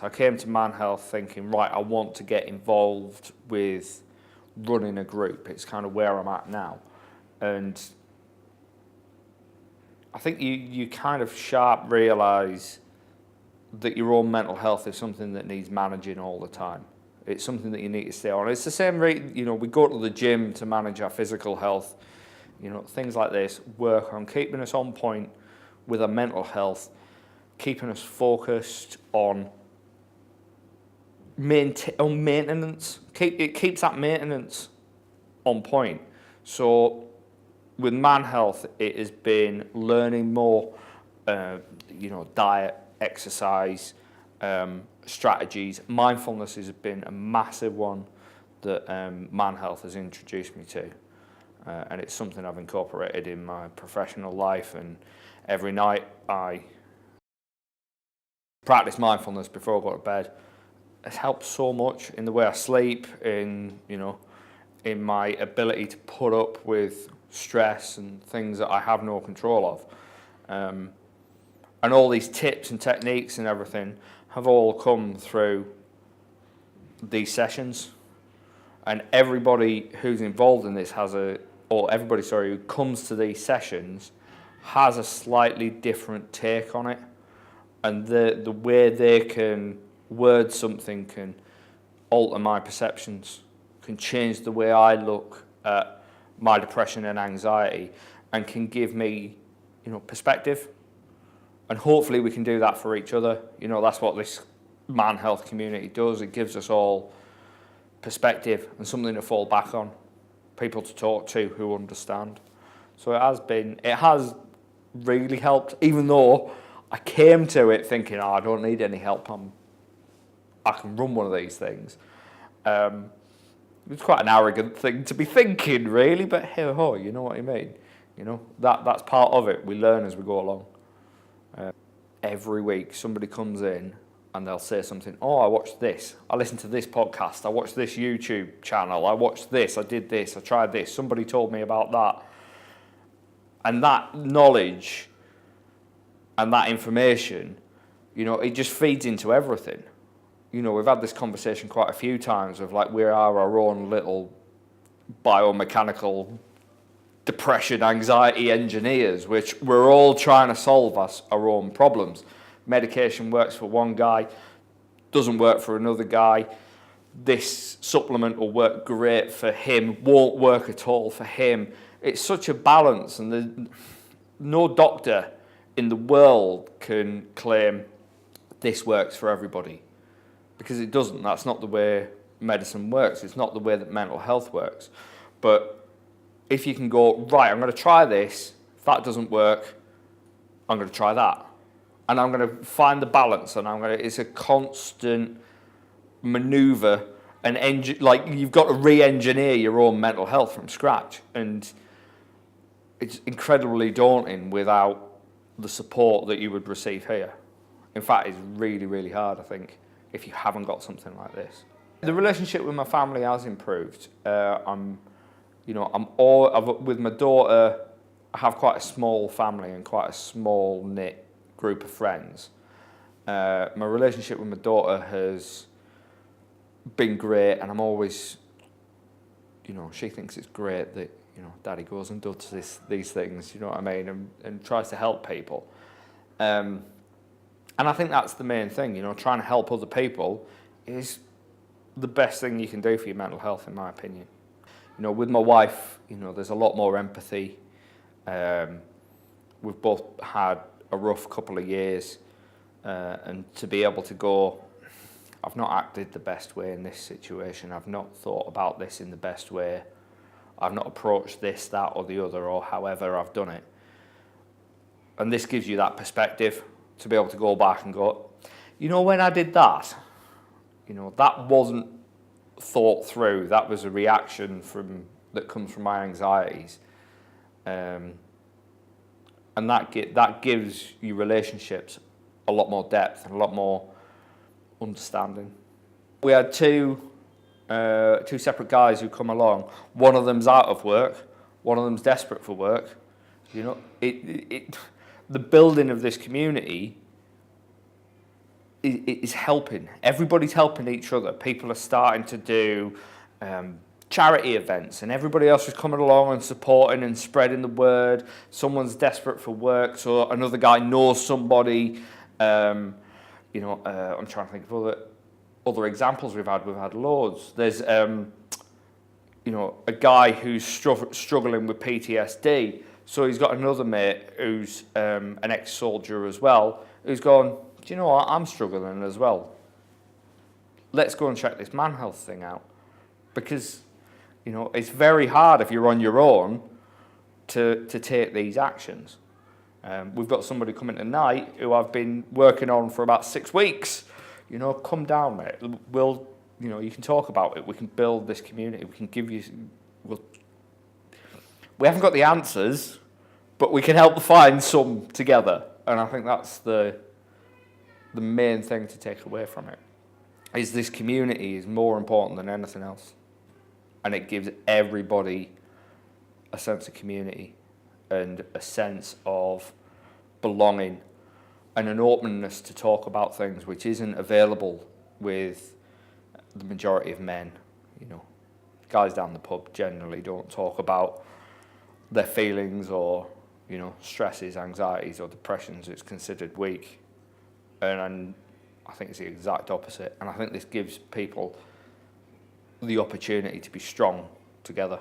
I came to ManHealth thinking, right, I want to get involved with running a group. It's kind of where I'm at now. And I think you kind of sharp realise that your own mental health is something that needs managing all the time. It's something that you need to stay on. It's the same rate, we go to the gym to manage our physical health. Things like this work on keeping us on point with our mental health, keeping us focused on maintenance. It keeps that maintenance on point. So with ManHealth, it has been learning more, diet, exercise, strategies. Mindfulness has been a massive one that ManHealth has introduced me to. And it's something I've incorporated in my professional life, and every night I practice mindfulness before I go to bed. It's helped so much in the way I sleep, in my ability to put up with stress and things that I have no control of. And all these tips and techniques and everything have all come through these sessions. And everybody who's involved in this who comes to these sessions has a slightly different take on it. And the way they can word something can alter my perceptions, can change the way I look at my depression and anxiety, and can give me, perspective. And hopefully we can do that for each other. That's what this ManHealth community does. It gives us all perspective and something to fall back on, people to talk to who understand. So it has really helped, even though I came to it thinking, I don't need any help, I can run one of these things. It's quite an arrogant thing to be thinking, really, but hey ho, you know what I mean? That's part of it. We learn as we go along. Every week somebody comes in and they'll say something, I watched this, I listened to this podcast, I watched this YouTube channel, I watched this, I did this, I tried this, somebody told me about that. And that knowledge and that information, it just feeds into everything. We've had this conversation quite a few times of we are our own little biomechanical depression, anxiety engineers, which we're all trying to solve our own problems. Medication works for one guy, doesn't work for another guy. This supplement will work great for him, won't work at all for him. It's such a balance, and no doctor in the world can claim this works for everybody, because it doesn't. That's not the way medicine works. It's not the way that mental health works. But if you can go, right, I'm going to try this. If that doesn't work, I'm going to try that. And I'm going to find the balance, and it's a constant maneuver, and you've got to re-engineer your own mental health from scratch. And it's incredibly daunting without the support that you would receive here. In fact, it's really, really hard, I think, if you haven't got something like this. The relationship with my family has improved. With my daughter, I have quite a small family and quite a small knit group of friends. My relationship with my daughter has been great, and I'm always, she thinks it's great that, Daddy goes and does these things, you know what I mean, and tries to help people. And I think that's the main thing, trying to help other people is the best thing you can do for your mental health, in my opinion. With my wife, there's a lot more empathy. We've both had a rough couple of years, and to be able to go, I've not acted the best way in this situation. I've not thought about this in the best way. I've not approached this, that, or the other, or however I've done it. And this gives you that perspective to be able to go back and go, when I did that, that wasn't thought through. That was a reaction that comes from my anxieties. And that gives you relationships a lot more depth and a lot more understanding. We had two separate guys who come along. One of them's out of work, one of them's desperate for work. The building of this community is helping. Everybody's helping each other. People are starting to do charity events, and everybody else is coming along and supporting and spreading the word. Someone's desperate for work, so another guy knows somebody. I'm trying to think of other examples we've had. We've had loads. There's a guy who's struggling with PTSD, so he's got another mate who's an ex-soldier as well, who's gone, do you know what, I'm struggling as well. Let's go and check this ManHealth thing out. Because, it's very hard if you're on your own to take these actions. We've got somebody coming tonight who I've been working on for about 6 weeks. Come down, mate. You can talk about it. We can build this community. We can give you... We haven't got the answers, but we can help find some together. And I think that's the main thing to take away from it, is this community is more important than anything else. And it gives everybody a sense of community and a sense of belonging and an openness to talk about things which isn't available with the majority of men. Guys down the pub generally don't talk about their feelings or, stresses, anxieties or depressions. It's considered weak. And I think it's the exact opposite. And I think this gives people the opportunity to be strong together.